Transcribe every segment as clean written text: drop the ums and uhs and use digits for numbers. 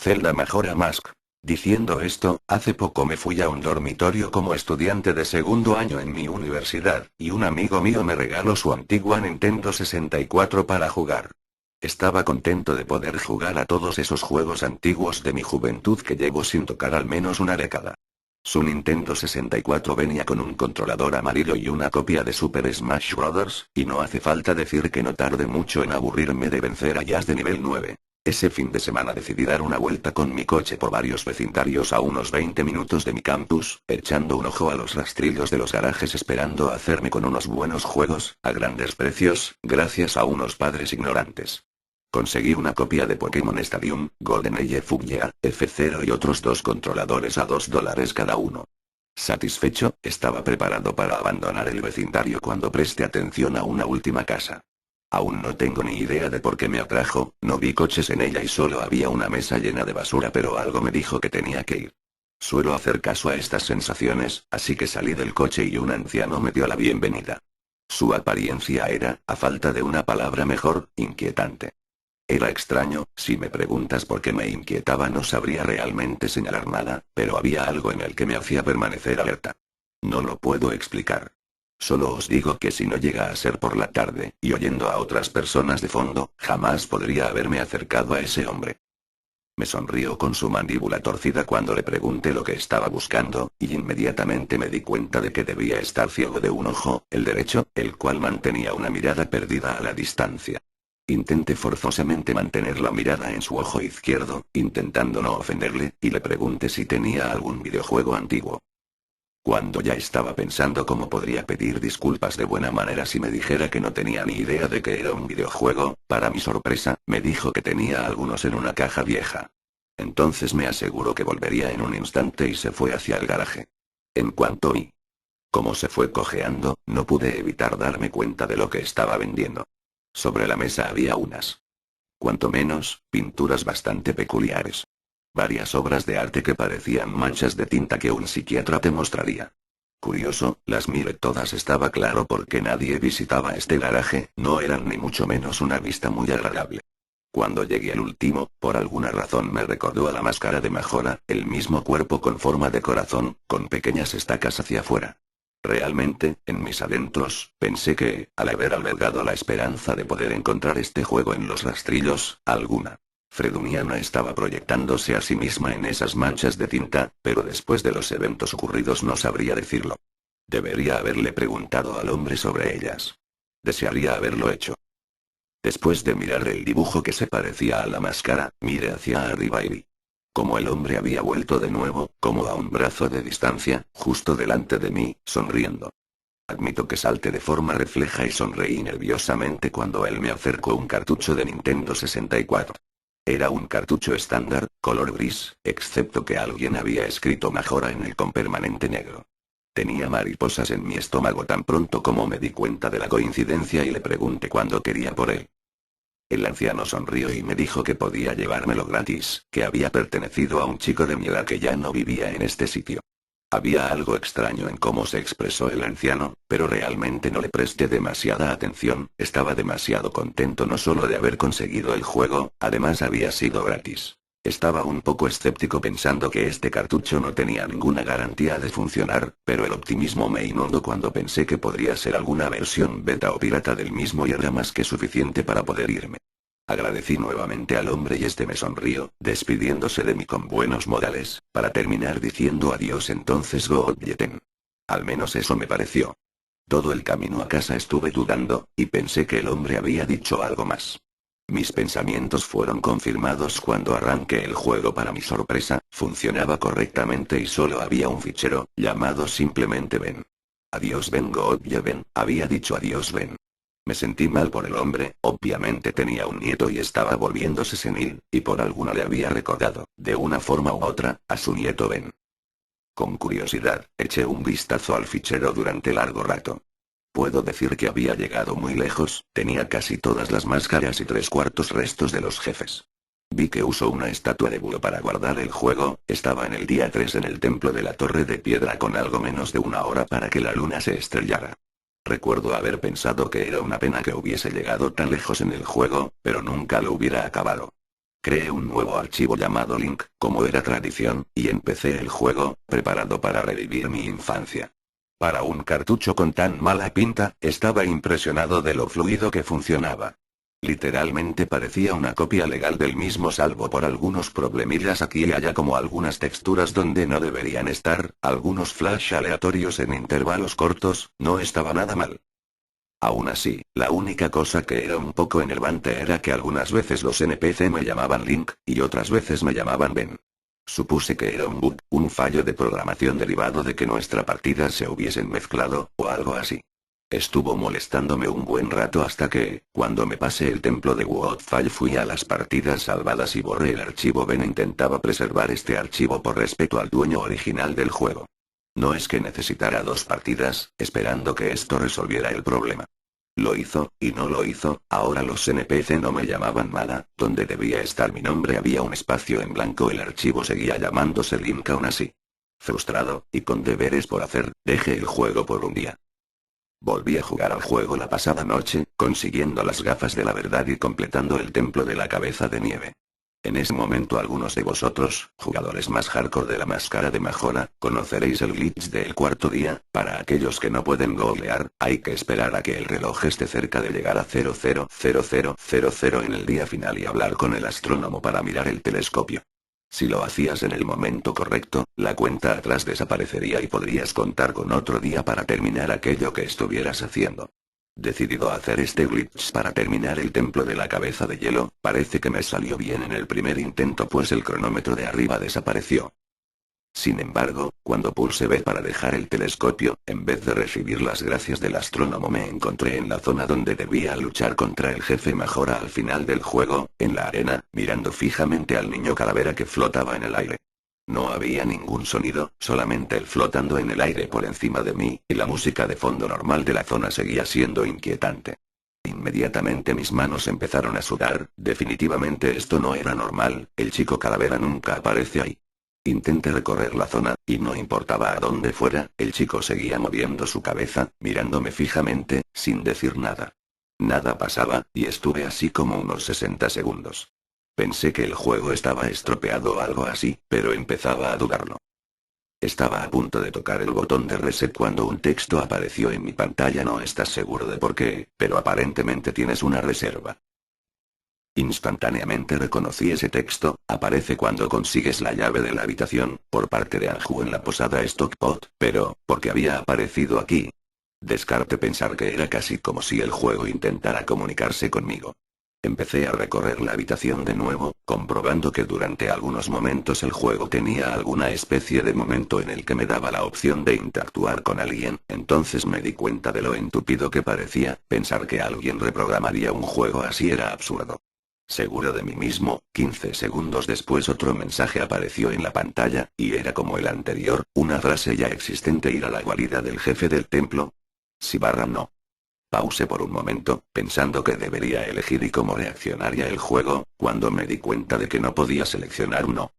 Zelda Majora Mask. Diciendo esto, hace poco me fui a un dormitorio como estudiante de segundo año en mi universidad, y un amigo mío me regaló su antigua Nintendo 64 para jugar. Estaba contento de poder jugar a todos esos juegos antiguos de mi juventud que llevo sin tocar al menos una década. Su Nintendo 64 venía con un controlador amarillo y una copia de Super Smash Bros., y no hace falta decir que no tardé mucho en aburrirme de vencer a Jazz de nivel 9. Ese fin de semana decidí dar una vuelta con mi coche por varios vecindarios a unos 20 minutos de mi campus, echando un ojo a los rastrillos de los garajes esperando hacerme con unos buenos juegos, a grandes precios, gracias a unos padres ignorantes. Conseguí una copia de Pokémon Stadium, GoldenEye Fugia, F0 y otros dos controladores a $2 cada uno. Satisfecho, estaba preparado para abandonar el vecindario cuando presté atención a una última casa. Aún no tengo ni idea de por qué me atrajo, no vi coches en ella y solo había una mesa llena de basura, pero algo me dijo que tenía que ir. Suelo hacer caso a estas sensaciones, así que salí del coche y un anciano me dio la bienvenida. Su apariencia era, a falta de una palabra mejor, inquietante. Era extraño, si me preguntas por qué me inquietaba no sabría realmente señalar nada, pero había algo en el que me hacía permanecer alerta. No lo puedo explicar. Solo os digo que si no llega a ser por la tarde, y oyendo a otras personas de fondo, jamás podría haberme acercado a ese hombre. Me sonrió con su mandíbula torcida cuando le pregunté lo que estaba buscando, y inmediatamente me di cuenta de que debía estar ciego de un ojo, el derecho, el cual mantenía una mirada perdida a la distancia. Intenté forzosamente mantener la mirada en su ojo izquierdo, intentando no ofenderle, y le pregunté si tenía algún videojuego antiguo. Cuando ya estaba pensando cómo podría pedir disculpas de buena manera si me dijera que no tenía ni idea de que era un videojuego, para mi sorpresa, me dijo que tenía algunos en una caja vieja. Entonces me aseguró que volvería en un instante y se fue hacia el garaje. En cuanto vi cómo se fue cojeando, no pude evitar darme cuenta de lo que estaba vendiendo. Sobre la mesa había unas, cuanto menos, pinturas bastante peculiares. Varias obras de arte que parecían manchas de tinta que un psiquiatra te mostraría. Curioso, las miré todas, estaba claro por qué nadie visitaba este garaje, no eran ni mucho menos una vista muy agradable. Cuando llegué al último, por alguna razón me recordó a la máscara de Majora, el mismo cuerpo con forma de corazón, con pequeñas estacas hacia afuera. Realmente, en mis adentros, pensé que, al haber albergado la esperanza de poder encontrar este juego en los rastrillos, alguna Freduniana estaba proyectándose a sí misma en esas manchas de tinta, pero después de los eventos ocurridos no sabría decirlo. Debería haberle preguntado al hombre sobre ellas. Desearía haberlo hecho. Después de mirar el dibujo que se parecía a la máscara, miré hacia arriba y vi como el hombre había vuelto de nuevo, como a un brazo de distancia, justo delante de mí, sonriendo. Admito que salté de forma refleja y sonreí nerviosamente cuando él me acercó un cartucho de Nintendo 64. Era un cartucho estándar, color gris, excepto que alguien había escrito Majora en él con permanente negro. Tenía mariposas en mi estómago tan pronto como me di cuenta de la coincidencia y le pregunté cuándo quería por él. El anciano sonrió y me dijo que podía llevármelo gratis, que había pertenecido a un chico de mi edad que ya no vivía en este sitio. Había algo extraño en cómo se expresó el anciano, pero realmente no le presté demasiada atención, estaba demasiado contento no solo de haber conseguido el juego, además había sido gratis. Estaba un poco escéptico pensando que este cartucho no tenía ninguna garantía de funcionar, pero el optimismo me inundó cuando pensé que podría ser alguna versión beta o pirata del mismo y era más que suficiente para poder irme. Agradecí nuevamente al hombre y este me sonrió, despidiéndose de mí con buenos modales, para terminar diciendo adiós entonces Godjeten. Al menos eso me pareció. Todo el camino a casa estuve dudando, y pensé que el hombre había dicho algo más. Mis pensamientos fueron confirmados cuando arranqué el juego. Para mi sorpresa, funcionaba correctamente y solo había un fichero, llamado simplemente Ben. Adiós Ben Godjeten, había dicho adiós Ben. Me sentí mal por el hombre, obviamente tenía un nieto y estaba volviéndose senil, y por alguna le había recordado, de una forma u otra, a su nieto Ben. Con curiosidad, eché un vistazo al fichero durante largo rato. Puedo decir que había llegado muy lejos, tenía casi todas las máscaras y 3/4 restos de los jefes. Vi que usó una estatua de búho para guardar el juego, estaba en el día 3 en el templo de la Torre de Piedra con algo menos de una hora para que la luna se estrellara. Recuerdo haber pensado que era una pena que hubiese llegado tan lejos en el juego, pero nunca lo hubiera acabado. Creé un nuevo archivo llamado Link, como era tradición, y empecé el juego, preparado para revivir mi infancia. Para un cartucho con tan mala pinta, estaba impresionado de lo fluido que funcionaba. Literalmente parecía una copia legal del mismo salvo por algunos problemillas aquí y allá como algunas texturas donde no deberían estar, algunos flash aleatorios en intervalos cortos, no estaba nada mal. Aún así, la única cosa que era un poco enervante era que algunas veces los NPC me llamaban Link, y otras veces me llamaban Ben. Supuse que era un bug, un fallo de programación derivado de que nuestra partida se hubiesen mezclado, o algo así. Estuvo molestándome un buen rato hasta que, cuando me pasé el templo de Woodfall fui a las partidas salvadas y borré el archivo Ben intentaba preservar este archivo por respeto al dueño original del juego. No es que necesitara 2 partidas, esperando que esto resolviera el problema. Lo hizo, y no lo hizo, ahora los NPC no me llamaban nada, donde debía estar mi nombre había un espacio en blanco el archivo seguía llamándose Link aún así. Frustrado, y con deberes por hacer, dejé el juego por un día. Volví a jugar al juego la pasada noche, consiguiendo las gafas de la verdad y completando el templo de la cabeza de nieve. En ese momento algunos de vosotros, jugadores más hardcore de la máscara de Majora, conoceréis el glitch del cuarto día. Para aquellos que no pueden googlear, hay que esperar a que el reloj esté cerca de llegar a 000000 en el día final y hablar con el astrónomo para mirar el telescopio. Si lo hacías en el momento correcto, la cuenta atrás desaparecería y podrías contar con otro día para terminar aquello que estuvieras haciendo. Decidido a hacer este glitch para terminar el templo de la cabeza de hielo, parece que me salió bien en el primer intento pues el cronómetro de arriba desapareció. Sin embargo, cuando pulsé B para dejar el telescopio, en vez de recibir las gracias del astrónomo me encontré en la zona donde debía luchar contra el jefe Majora al final del juego, en la arena, mirando fijamente al niño calavera que flotaba en el aire. No había ningún sonido, solamente él flotando en el aire por encima de mí, y la música de fondo normal de la zona seguía siendo inquietante. Inmediatamente mis manos empezaron a sudar, definitivamente esto no era normal, el chico calavera nunca aparece ahí. Intenté recorrer la zona, y no importaba a dónde fuera, el chico seguía moviendo su cabeza, mirándome fijamente, sin decir nada. Nada pasaba, y estuve así como unos 60 segundos. Pensé que el juego estaba estropeado o algo así, pero empezaba a dudarlo. Estaba a punto de tocar el botón de reset cuando un texto apareció en mi pantalla. No estás seguro de por qué, pero aparentemente tienes una reserva. Instantáneamente reconocí ese texto, aparece cuando consigues la llave de la habitación, por parte de Anju en la posada Stockpot, pero, ¿por qué había aparecido aquí? Descarté pensar que era casi como si el juego intentara comunicarse conmigo. Empecé a recorrer la habitación de nuevo, comprobando que durante algunos momentos el juego tenía alguna especie de momento en el que me daba la opción de interactuar con alguien, entonces me di cuenta de lo entupido que parecía, pensar que alguien reprogramaría un juego así era absurdo. Seguro de mí mismo, 15 segundos después otro mensaje apareció en la pantalla, y era como el anterior, una frase ya existente: ir a la guarida del jefe del templo. Sí barra no. Pausé por un momento, pensando que debería elegir y cómo reaccionaría el juego, cuando me di cuenta de que no podía seleccionar uno.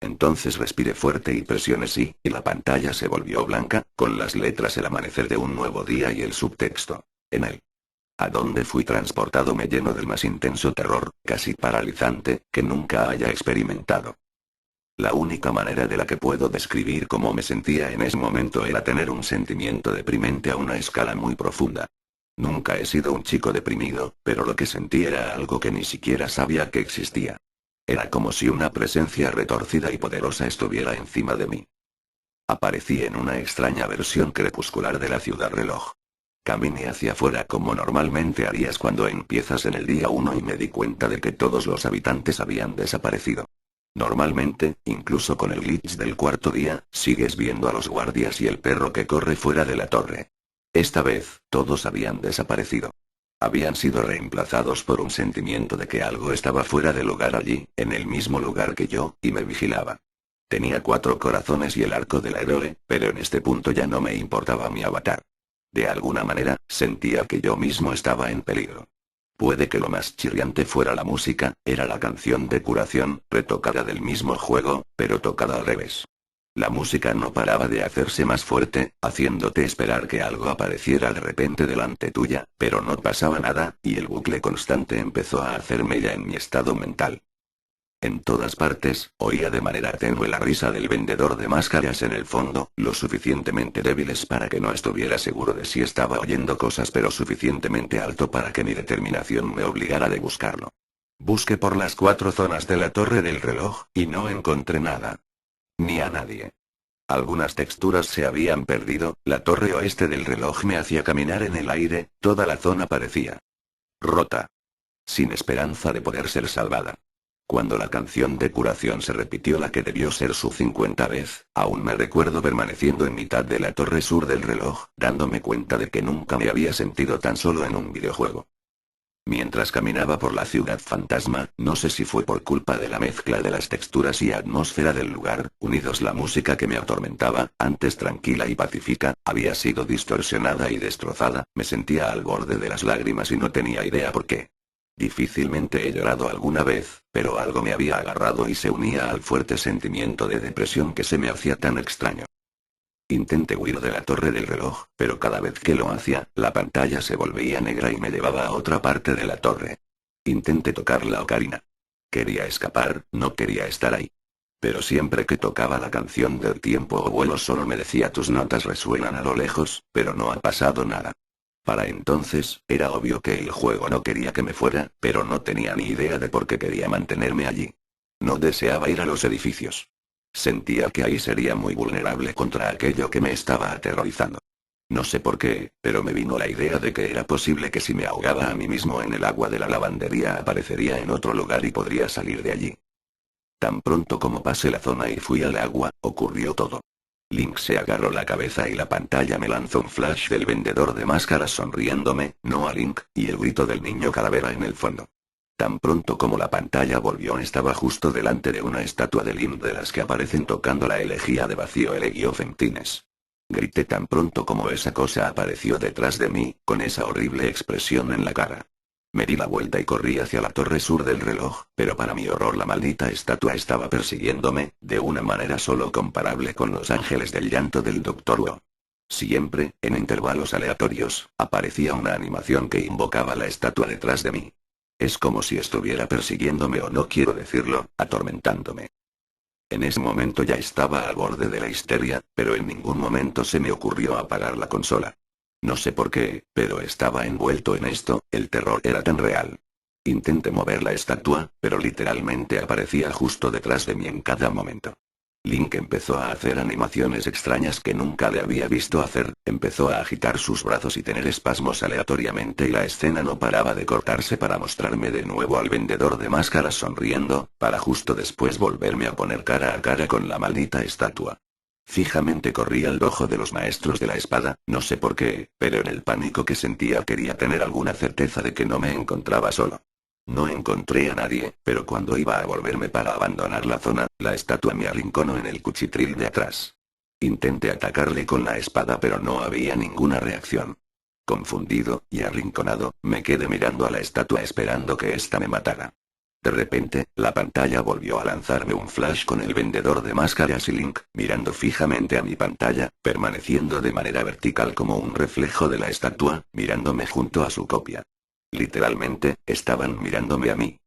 Entonces respiré fuerte y presioné sí, y la pantalla se volvió blanca, con las letras El amanecer de un nuevo día y el subtexto. En él. A donde fui transportado me llenó del más intenso terror, casi paralizante, que nunca haya experimentado. La única manera de la que puedo describir cómo me sentía en ese momento era tener un sentimiento deprimente a una escala muy profunda. Nunca he sido un chico deprimido, pero lo que sentí era algo que ni siquiera sabía que existía. Era como si una presencia retorcida y poderosa estuviera encima de mí. Aparecí en una extraña versión crepuscular de la ciudad reloj. Caminé hacia afuera como normalmente harías cuando empiezas en el día 1 y me di cuenta de que todos los habitantes habían desaparecido. Normalmente, incluso con el glitch del cuarto día, sigues viendo a los guardias y el perro que corre fuera de la torre. Esta vez, todos habían desaparecido. Habían sido reemplazados por un sentimiento de que algo estaba fuera de lugar allí, en el mismo lugar que yo, y me vigilaba. Tenía 4 corazones y el arco del héroe, pero en este punto ya no me importaba mi avatar. De alguna manera, sentía que yo mismo estaba en peligro. Puede que lo más chirriante fuera la música, era la canción de curación, retocada del mismo juego, pero tocada al revés. La música no paraba de hacerse más fuerte, haciéndote esperar que algo apareciera de repente delante tuya, pero no pasaba nada, y el bucle constante empezó a hacer mella en mi estado mental. En todas partes, oía de manera tenue la risa del vendedor de máscaras en el fondo, lo suficientemente débiles para que no estuviera seguro de si estaba oyendo cosas, pero suficientemente alto para que mi determinación me obligara a buscarlo. Busqué por las 4 zonas de la torre del reloj, y no encontré nada. Ni a nadie. Algunas texturas se habían perdido, la torre oeste del reloj me hacía caminar en el aire, toda la zona parecía rota. Sin esperanza de poder ser salvada. Cuando la canción de curación se repitió, la que debió ser su 50 vez, aún me recuerdo permaneciendo en mitad de la torre sur del reloj, dándome cuenta de que nunca me había sentido tan solo en un videojuego. Mientras caminaba por la ciudad fantasma, no sé si fue por culpa de la mezcla de las texturas y atmósfera del lugar, unidos la música que me atormentaba, antes tranquila y pacífica, había sido distorsionada y destrozada, me sentía al borde de las lágrimas y no tenía idea por qué. Difícilmente he llorado alguna vez, pero algo me había agarrado y se unía al fuerte sentimiento de depresión que se me hacía tan extraño. Intenté huir de la torre del reloj, pero cada vez que lo hacía, la pantalla se volvía negra y me llevaba a otra parte de la torre. Intenté tocar la ocarina. Quería escapar, no quería estar ahí. Pero siempre que tocaba la canción del tiempo o vuelo solo me decía: tus notas resuenan a lo lejos, pero no ha pasado nada. Para entonces, era obvio que el juego no quería que me fuera, pero no tenía ni idea de por qué quería mantenerme allí. No deseaba ir a los edificios. Sentía que ahí sería muy vulnerable contra aquello que me estaba aterrorizando. No sé por qué, pero me vino la idea de que era posible que si me ahogaba a mí mismo en el agua de la lavandería aparecería en otro lugar y podría salir de allí. Tan pronto como pasé la zona y fui al agua, ocurrió todo. Link se agarró la cabeza y la pantalla me lanzó un flash del vendedor de máscaras sonriéndome, no a Link, y el grito del niño calavera en el fondo. Tan pronto como la pantalla volvió, estaba justo delante de una estatua de Link de las que aparecen tocando la elegía de Vacío Elegio Fentines. Grité tan pronto como esa cosa apareció detrás de mí, con esa horrible expresión en la cara. Me di la vuelta y corrí hacia la torre sur del reloj, pero para mi horror la maldita estatua estaba persiguiéndome, de una manera solo comparable con los ángeles del llanto del Dr. Wu. Siempre, en intervalos aleatorios, aparecía una animación que invocaba la estatua detrás de mí. Es como si estuviera persiguiéndome, o no quiero decirlo, atormentándome. En ese momento ya estaba al borde de la histeria, pero en ningún momento se me ocurrió apagar la consola. No sé por qué, pero estaba envuelto en esto, el terror era tan real. Intenté mover la estatua, pero literalmente aparecía justo detrás de mí en cada momento. Link empezó a hacer animaciones extrañas que nunca le había visto hacer, empezó a agitar sus brazos y tener espasmos aleatoriamente, y la escena no paraba de cortarse para mostrarme de nuevo al vendedor de máscaras sonriendo, para justo después volverme a poner cara a cara con la maldita estatua. Fijamente corrí al ojo de los maestros de la espada, no sé por qué, pero en el pánico que sentía quería tener alguna certeza de que no me encontraba solo. No encontré a nadie, pero cuando iba a volverme para abandonar la zona, la estatua me arrinconó en el cuchitril de atrás. Intenté atacarle con la espada, pero no había ninguna reacción. Confundido y arrinconado, me quedé mirando a la estatua esperando que ésta me matara. De repente, la pantalla volvió a lanzarme un flash con el vendedor de máscaras y Link, mirando fijamente a mi pantalla, permaneciendo de manera vertical como un reflejo de la estatua, mirándome junto a su copia. Literalmente, estaban mirándome a mí.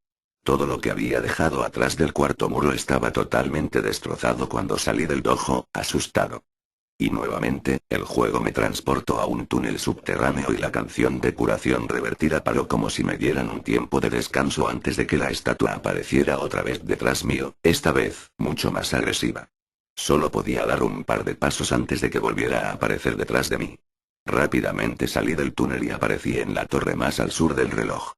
Todo lo que había dejado atrás del cuarto muro estaba totalmente destrozado cuando salí del dojo, asustado. Y nuevamente, el juego me transportó a un túnel subterráneo y la canción de curación revertida paró como si me dieran un tiempo de descanso antes de que la estatua apareciera otra vez detrás mío, esta vez, mucho más agresiva. Solo podía dar un par de pasos antes de que volviera a aparecer detrás de mí. Rápidamente salí del túnel y aparecí en la torre más al sur del reloj.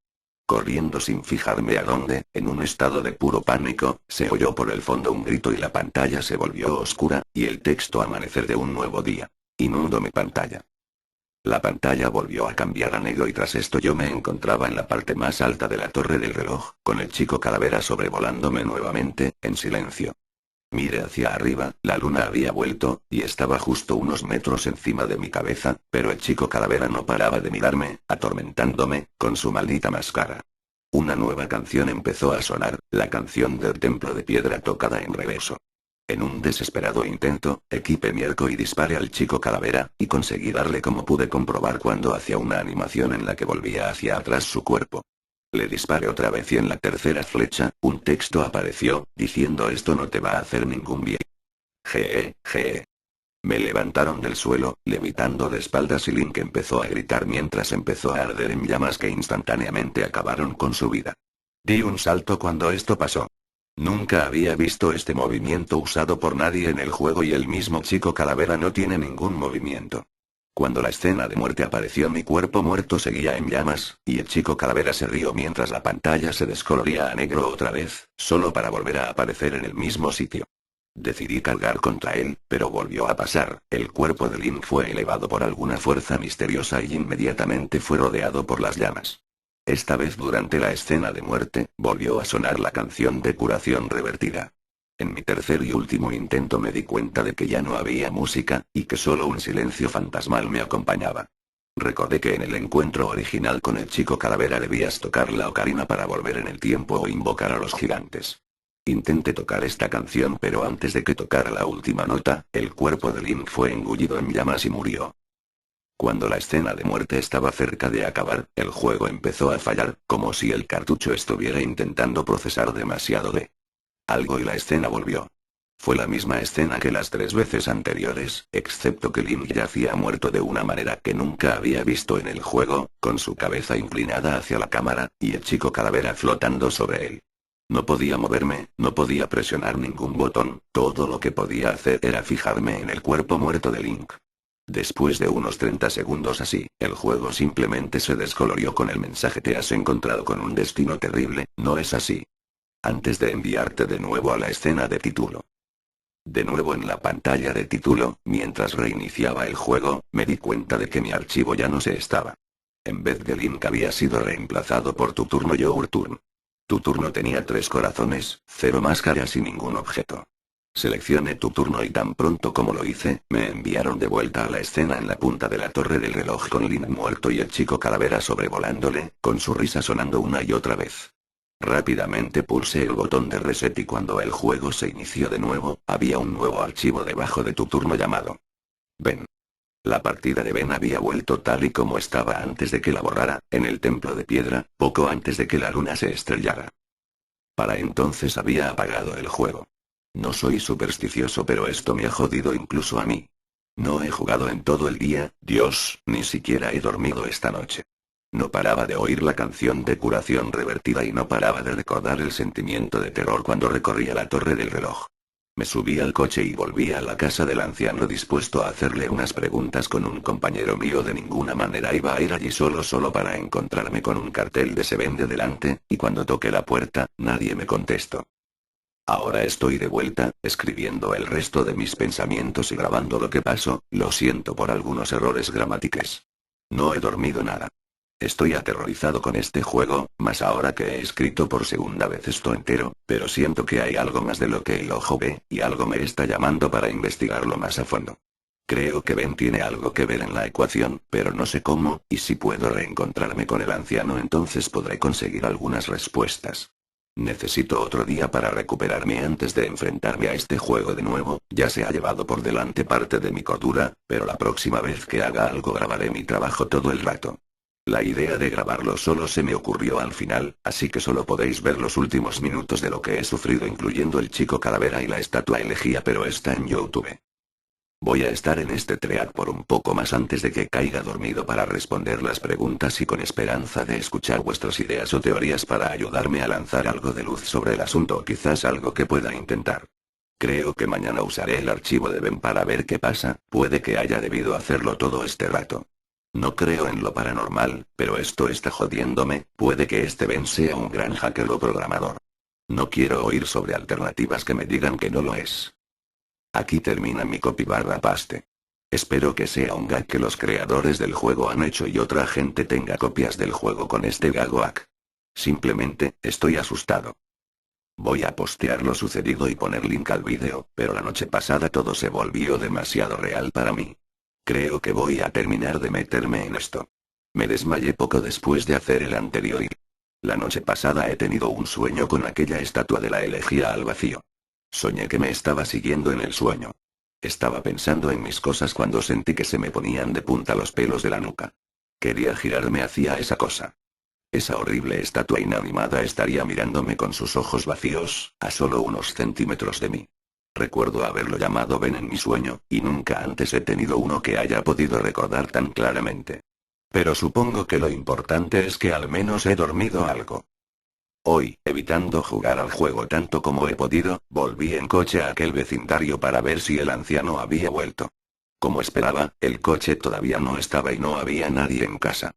Corriendo sin fijarme a dónde, en un estado de puro pánico, se oyó por el fondo un grito y la pantalla se volvió oscura, y el texto amanecer de un nuevo día. Inundó mi pantalla. La pantalla volvió a cambiar a negro y tras esto yo me encontraba en la parte más alta de la torre del reloj, con el chico calavera sobrevolándome nuevamente, en silencio. Miré hacia arriba, la luna había vuelto, y estaba justo unos metros encima de mi cabeza, pero el chico calavera no paraba de mirarme, atormentándome, con su maldita máscara. Una nueva canción empezó a sonar, la canción del templo de piedra tocada en reverso. En un desesperado intento, equipé mi arco y disparé al chico calavera, y conseguí darle como pude comprobar cuando hacía una animación en la que volvía hacia atrás su cuerpo. Le disparé otra vez y en la tercera flecha, un texto apareció, diciendo esto no te va a hacer ningún bien. Gee. Me levantaron del suelo, levitando de espaldas y Link empezó a gritar mientras empezó a arder en llamas que instantáneamente acabaron con su vida. Di un salto cuando esto pasó. Nunca había visto este movimiento usado por nadie en el juego y el mismo chico calavera no tiene ningún movimiento. Cuando la escena de muerte apareció mi cuerpo muerto seguía en llamas, y el chico calavera se rió mientras la pantalla se descoloría a negro otra vez, solo para volver a aparecer en el mismo sitio. Decidí cargar contra él, pero volvió a pasar, el cuerpo de Link fue elevado por alguna fuerza misteriosa y inmediatamente fue rodeado por las llamas. Esta vez durante la escena de muerte, volvió a sonar la canción de curación revertida. En mi tercer y último intento me di cuenta de que ya no había música, y que solo un silencio fantasmal me acompañaba. Recordé que en el encuentro original con el chico calavera debías tocar la ocarina para volver en el tiempo o invocar a los gigantes. Intenté tocar esta canción pero antes de que tocara la última nota, el cuerpo de Link fue engullido en llamas y murió. Cuando la escena de muerte estaba cerca de acabar, el juego empezó a fallar, como si el cartucho estuviera intentando procesar demasiado de algo y la escena volvió. Fue la misma escena que las 3 veces anteriores, excepto que Link yacía muerto de una manera que nunca había visto en el juego, con su cabeza inclinada hacia la cámara, y el chico calavera flotando sobre él. No podía moverme, no podía presionar ningún botón, todo lo que podía hacer era fijarme en el cuerpo muerto de Link. Después de unos 30 segundos así, el juego simplemente se descolorió con el mensaje te has encontrado con un destino terrible, ¿no es así? Antes de enviarte de nuevo a la escena de título. De nuevo en la pantalla de título, mientras reiniciaba el juego, me di cuenta de que mi archivo ya no se estaba. En vez de Link había sido reemplazado por tu turno Your Turn. Tu turno tenía 3 corazones, 0 máscaras y ningún objeto. Seleccioné tu turno y tan pronto como lo hice, me enviaron de vuelta a la escena en la punta de la torre del reloj con Link muerto y el chico calavera sobrevolándole, con su risa sonando una y otra vez. Rápidamente pulsé el botón de reset y cuando el juego se inició de nuevo, había un nuevo archivo debajo de tu turno llamado Ben. La partida de Ben había vuelto tal y como estaba antes de que la borrara, en el templo de piedra, poco antes de que la luna se estrellara. Para entonces había apagado el juego. No soy supersticioso pero esto me ha jodido incluso a mí. No he jugado en todo el día, Dios, ni siquiera he dormido esta noche. No paraba de oír la canción de curación revertida y no paraba de recordar el sentimiento de terror cuando recorría la torre del reloj. Me subí al coche y volví a la casa del anciano dispuesto a hacerle unas preguntas con un compañero mío. De ninguna manera iba a ir allí solo para encontrarme con un cartel de se vende delante, y cuando toqué la puerta, nadie me contestó. Ahora estoy de vuelta, escribiendo el resto de mis pensamientos y grabando lo que pasó, lo siento por algunos errores gramaticales. No he dormido nada. Estoy aterrorizado con este juego, más ahora que he escrito por segunda vez esto entero, pero siento que hay algo más de lo que el ojo ve, y algo me está llamando para investigarlo más a fondo. Creo que Ben tiene algo que ver en la ecuación, pero no sé cómo, y si puedo reencontrarme con el anciano entonces podré conseguir algunas respuestas. Necesito otro día para recuperarme antes de enfrentarme a este juego de nuevo, ya se ha llevado por delante parte de mi cordura, pero la próxima vez que haga algo grabaré mi trabajo todo el rato. La idea de grabarlo solo se me ocurrió al final, así que solo podéis ver los últimos minutos de lo que he sufrido incluyendo el chico calavera y la estatua elegía pero está en YouTube. Voy a estar en este thread por un poco más antes de que caiga dormido para responder las preguntas y con esperanza de escuchar vuestras ideas o teorías para ayudarme a lanzar algo de luz sobre el asunto o quizás algo que pueda intentar. Creo que mañana usaré el archivo de Ben para ver qué pasa, puede que haya debido hacerlo todo este rato. No creo en lo paranormal, pero esto está jodiéndome, puede que este Ben sea un gran hacker o programador. No quiero oír sobre alternativas que me digan que no lo es. Aquí termina mi copy/paste. Espero que sea un gag que los creadores del juego han hecho y otra gente tenga copias del juego con este gag. Simplemente, estoy asustado. Voy a postear lo sucedido y poner link al vídeo, pero la noche pasada todo se volvió demasiado real para mí. Creo que voy a terminar de meterme en esto. Me desmayé poco después de hacer el anterior y la noche pasada he tenido un sueño con aquella estatua de la elegía al vacío. Soñé que me estaba siguiendo en el sueño. Estaba pensando en mis cosas cuando sentí que se me ponían de punta los pelos de la nuca. Quería girarme hacia esa cosa. Esa horrible estatua inanimada estaría mirándome con sus ojos vacíos, a solo unos centímetros de mí. Recuerdo haberlo llamado Ben en mi sueño, y nunca antes he tenido uno que haya podido recordar tan claramente. Pero supongo que lo importante es que al menos he dormido algo. Hoy, evitando jugar al juego tanto como he podido, volví en coche a aquel vecindario para ver si el anciano había vuelto. Como esperaba, el coche todavía no estaba y no había nadie en casa.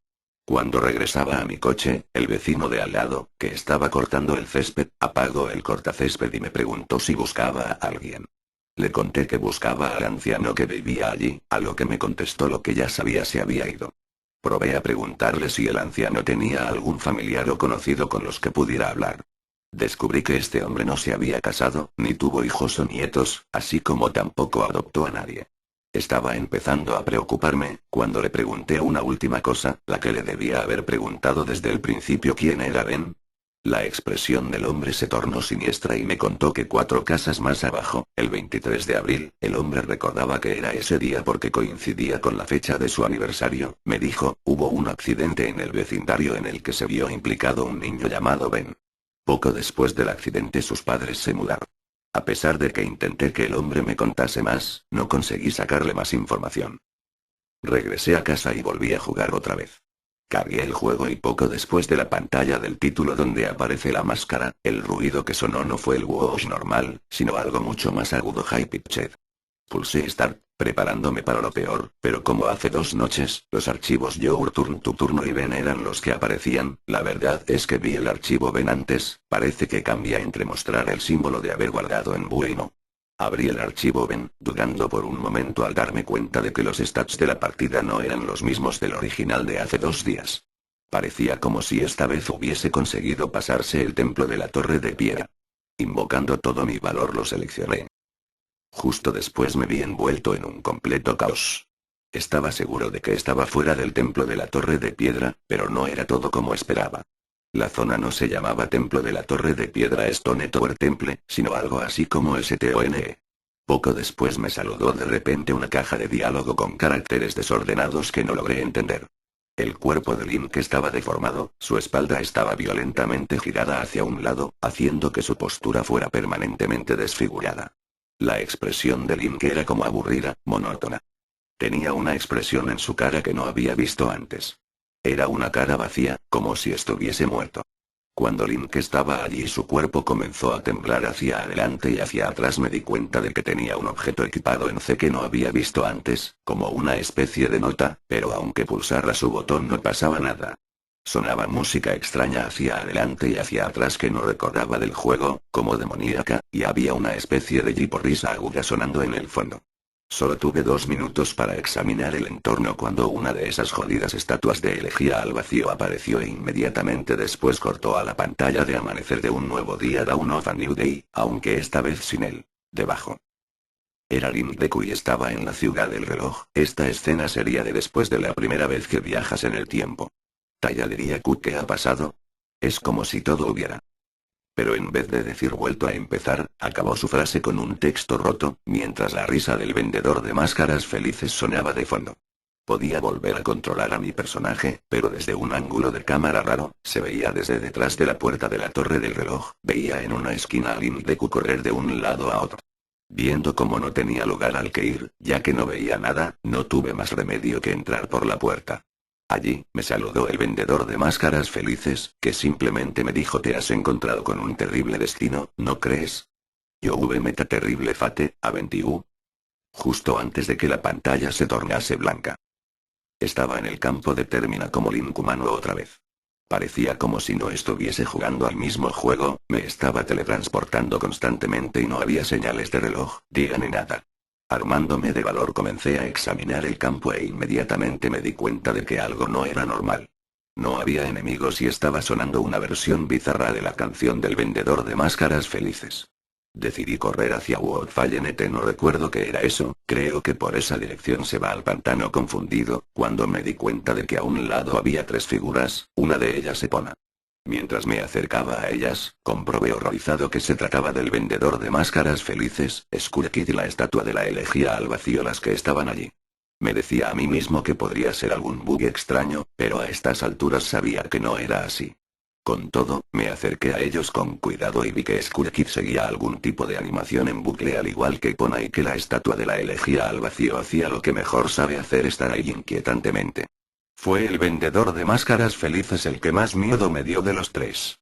Cuando regresaba a mi coche, el vecino de al lado, que estaba cortando el césped, apagó el cortacésped y me preguntó si buscaba a alguien. Le conté que buscaba al anciano que vivía allí, a lo que me contestó lo que ya sabía: se había ido. Probé a preguntarle si el anciano tenía algún familiar o conocido con los que pudiera hablar. Descubrí que este hombre no se había casado, ni tuvo hijos o nietos, así como tampoco adoptó a nadie. Estaba empezando a preocuparme, cuando le pregunté una última cosa, la que le debía haber preguntado desde el principio: ¿quién era Ben? La expresión del hombre se tornó siniestra y me contó que 4 casas más abajo, el 23 de abril, el hombre recordaba que era ese día porque coincidía con la fecha de su aniversario. Me dijo: hubo un accidente en el vecindario en el que se vio implicado un niño llamado Ben. Poco después del accidente sus padres se mudaron. A pesar de que intenté que el hombre me contase más, no conseguí sacarle más información. Regresé a casa y volví a jugar otra vez. Cargué el juego y poco después de la pantalla del título donde aparece la máscara, el ruido que sonó no fue el whoosh normal, sino algo mucho más agudo, high-pitched. Pulsé Start, preparándome para lo peor, pero como hace 2 noches, los archivos Your Turn, Tu Turno y Ben eran los que aparecían. La verdad es que vi el archivo Ben antes, parece que cambia entre mostrar el símbolo de haber guardado en bueno. Abrí el archivo Ben, dudando por un momento al darme cuenta de que los stats de la partida no eran los mismos del original de hace 2 días. Parecía como si esta vez hubiese conseguido pasarse el templo de la Torre de Piedra. Invocando todo mi valor lo seleccioné. Justo después me vi envuelto en un completo caos. Estaba seguro de que estaba fuera del templo de la Torre de Piedra, pero no era todo como esperaba. La zona no se llamaba Templo de la Torre de Piedra Stone Tower Temple, sino algo así como STONE. Poco después me saludó de repente una caja de diálogo con caracteres desordenados que no logré entender. El cuerpo de Link estaba deformado, su espalda estaba violentamente girada hacia un lado, haciendo que su postura fuera permanentemente desfigurada. La expresión de Link era como aburrida, monótona. Tenía una expresión en su cara que no había visto antes. Era una cara vacía, como si estuviese muerto. Cuando Link estaba allí, su cuerpo comenzó a temblar hacia adelante y hacia atrás. Me di cuenta de que tenía un objeto equipado en C que no había visto antes, como una especie de nota, pero aunque pulsara su botón no pasaba nada. Sonaba música extraña hacia adelante y hacia atrás que no recordaba del juego, como demoníaca, y había una especie de risa aguda sonando en el fondo. Solo tuve 2 minutos para examinar el entorno cuando una de esas jodidas estatuas de elegía al vacío apareció e inmediatamente después cortó a la pantalla de amanecer de un nuevo día, Dawn of a New Day, aunque esta vez sin él. Debajo. Era Link Deku y estaba en la ciudad del reloj. Esta escena sería de después de la primera vez que viajas en el tiempo. Tallalería Q, ¿qué ha pasado? Es como si todo hubiera. Pero en vez de decir vuelto a empezar, acabó su frase con un texto roto, mientras la risa del vendedor de máscaras felices sonaba de fondo. Podía volver a controlar a mi personaje, pero desde un ángulo de cámara raro, se veía desde detrás de la puerta de la torre del reloj. Veía en una esquina a Link Deku correr de un lado a otro. Viendo cómo no tenía lugar al que ir, ya que no veía nada, no tuve más remedio que entrar por la puerta. Allí, me saludó el vendedor de máscaras felices, que simplemente me dijo: te has encontrado con un terrible destino, ¿no crees? Yo meta terrible fate, a 21. Justo antes de que la pantalla se tornase blanca. Estaba en el campo de Termina como Link humano otra vez. Parecía como si no estuviese jugando al mismo juego, me estaba teletransportando constantemente y no había señales de reloj, diga ni nada. Armándome de valor comencé a examinar el campo e inmediatamente me di cuenta de que algo no era normal. No había enemigos y estaba sonando una versión bizarra de la canción del vendedor de máscaras felices. Decidí correr hacia Woodfallenete, no recuerdo qué era eso, creo que por esa dirección se va al pantano confundido, cuando me di cuenta de que a un lado había 3 figuras, una de ellas Epona. Mientras me acercaba a ellas, comprobé horrorizado que se trataba del vendedor de máscaras felices, Skull Kid y la estatua de la elegía al vacío las que estaban allí. Me decía a mí mismo que podría ser algún bug extraño, pero a estas alturas sabía que no era así. Con todo, me acerqué a ellos con cuidado y vi que Skull Kid seguía algún tipo de animación en bucle al igual que Epona y que la estatua de la elegía al vacío hacía lo que mejor sabe hacer, estar ahí inquietantemente. Fue el vendedor de máscaras felices el que más miedo me dio de los tres.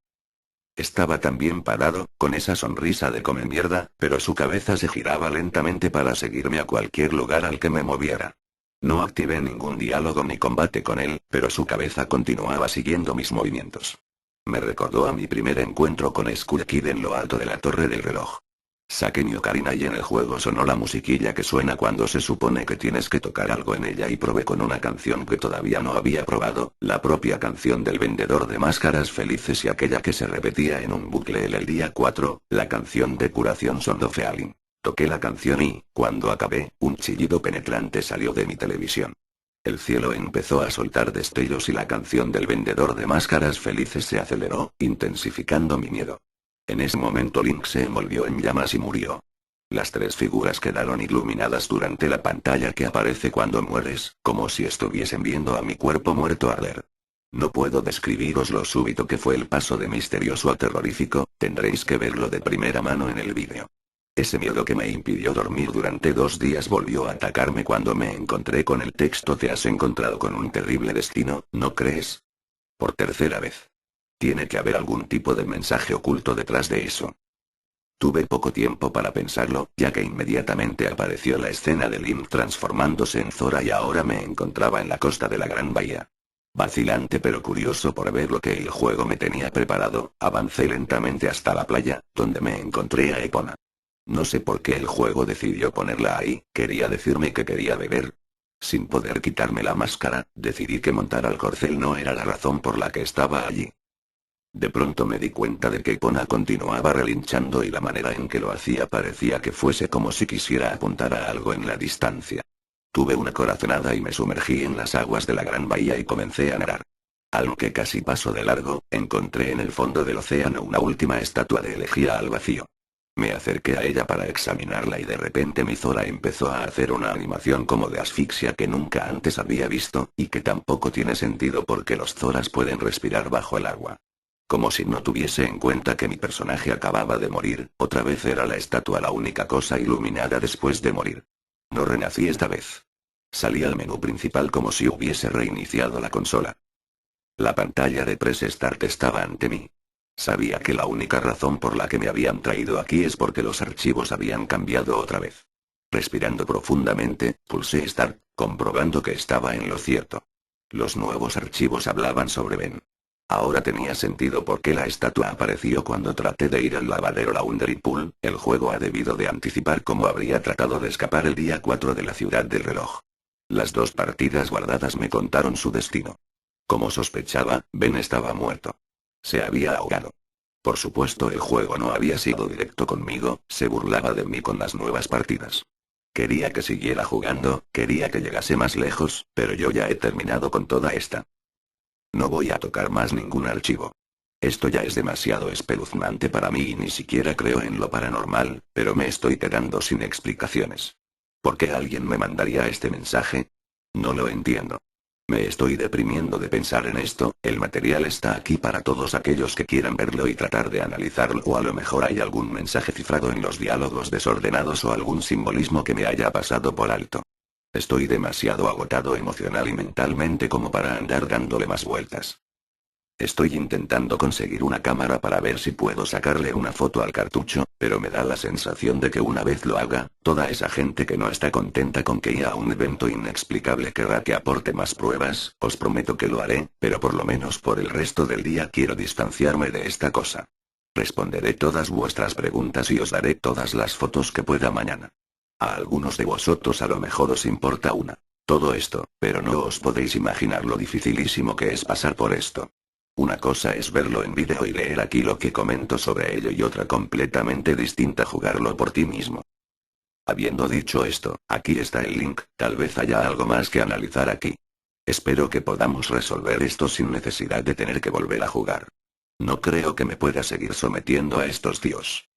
Estaba tan bien parado, con esa sonrisa de come mierda, pero su cabeza se giraba lentamente para seguirme a cualquier lugar al que me moviera. No activé ningún diálogo ni combate con él, pero su cabeza continuaba siguiendo mis movimientos. Me recordó a mi primer encuentro con Skull Kid en lo alto de la torre del reloj. Saqué mi ocarina y en el juego sonó la musiquilla que suena cuando se supone que tienes que tocar algo en ella y probé con una canción que todavía no había probado, la propia canción del vendedor de máscaras felices y aquella que se repetía en un bucle en el día 4, la canción de curación Sound of Healing. Toqué la canción y, cuando acabé, un chillido penetrante salió de mi televisión. El cielo empezó a soltar destellos y la canción del vendedor de máscaras felices se aceleró, intensificando mi miedo. En ese momento Link se envolvió en llamas y murió. Las tres figuras quedaron iluminadas durante la pantalla que aparece cuando mueres, como si estuviesen viendo a mi cuerpo muerto arder. No puedo describiros lo súbito que fue el paso de misterioso a terrorífico, tendréis que verlo de primera mano en el vídeo. Ese miedo que me impidió dormir durante 2 días volvió a atacarme cuando me encontré con el texto "Te has encontrado con un terrible destino, ¿no crees?". Por tercera vez. Tiene que haber algún tipo de mensaje oculto detrás de eso. Tuve poco tiempo para pensarlo, ya que inmediatamente apareció la escena de Link transformándose en Zora y ahora me encontraba en la costa de la Gran Bahía. Vacilante pero curioso por ver lo que el juego me tenía preparado, avancé lentamente hasta la playa, donde me encontré a Epona. No sé por qué el juego decidió ponerla ahí, quería decirme que quería beber. Sin poder quitarme la máscara, decidí que montar al corcel no era la razón por la que estaba allí. De pronto me di cuenta de que Epona continuaba relinchando y la manera en que lo hacía parecía que fuese como si quisiera apuntar a algo en la distancia. Tuve una corazonada y me sumergí en las aguas de la Gran Bahía y comencé a nadar. Aunque casi paso de largo, encontré en el fondo del océano una última estatua de elegía al vacío. Me acerqué a ella para examinarla y de repente mi Zora empezó a hacer una animación como de asfixia que nunca antes había visto, y que tampoco tiene sentido porque los Zoras pueden respirar bajo el agua. Como si no tuviese en cuenta que mi personaje acababa de morir, otra vez era la estatua la única cosa iluminada después de morir. No renací esta vez. Salí al menú principal como si hubiese reiniciado la consola. La pantalla de Press Start estaba ante mí. Sabía que la única razón por la que me habían traído aquí es porque los archivos habían cambiado otra vez. Respirando profundamente, pulsé Start, comprobando que estaba en lo cierto. Los nuevos archivos hablaban sobre Ben. Ahora tenía sentido por qué la estatua apareció cuando traté de ir al lavadero Laundry Pool, el juego ha debido de anticipar cómo habría tratado de escapar el día 4 de la ciudad del reloj. Las 2 partidas guardadas me contaron su destino. Como sospechaba, Ben estaba muerto. Se había ahogado. Por supuesto el juego no había sido directo conmigo, se burlaba de mí con las nuevas partidas. Quería que siguiera jugando, quería que llegase más lejos, pero yo ya he terminado con toda esta. No voy a tocar más ningún archivo. Esto ya es demasiado espeluznante para mí y ni siquiera creo en lo paranormal, pero me estoy quedando sin explicaciones. ¿Por qué alguien me mandaría este mensaje? No lo entiendo. Me estoy deprimiendo de pensar en esto, el material está aquí para todos aquellos que quieran verlo y tratar de analizarlo, o a lo mejor hay algún mensaje cifrado en los diálogos desordenados o algún simbolismo que me haya pasado por alto. Estoy demasiado agotado emocional y mentalmente como para andar dándole más vueltas. Estoy intentando conseguir una cámara para ver si puedo sacarle una foto al cartucho, pero me da la sensación de que una vez lo haga, toda esa gente que no está contenta con que ir a un evento inexplicable querrá que aporte más pruebas, os prometo que lo haré, pero por lo menos por el resto del día quiero distanciarme de esta cosa. Responderé todas vuestras preguntas y os daré todas las fotos que pueda mañana. A algunos de vosotros a lo mejor os importa todo esto, pero no os podéis imaginar lo dificilísimo que es pasar por esto. Una cosa es verlo en vídeo y leer aquí lo que comento sobre ello y otra completamente distinta jugarlo por ti mismo. Habiendo dicho esto, aquí está el link, tal vez haya algo más que analizar aquí. Espero que podamos resolver esto sin necesidad de tener que volver a jugar. No creo que me pueda seguir sometiendo a estos tíos.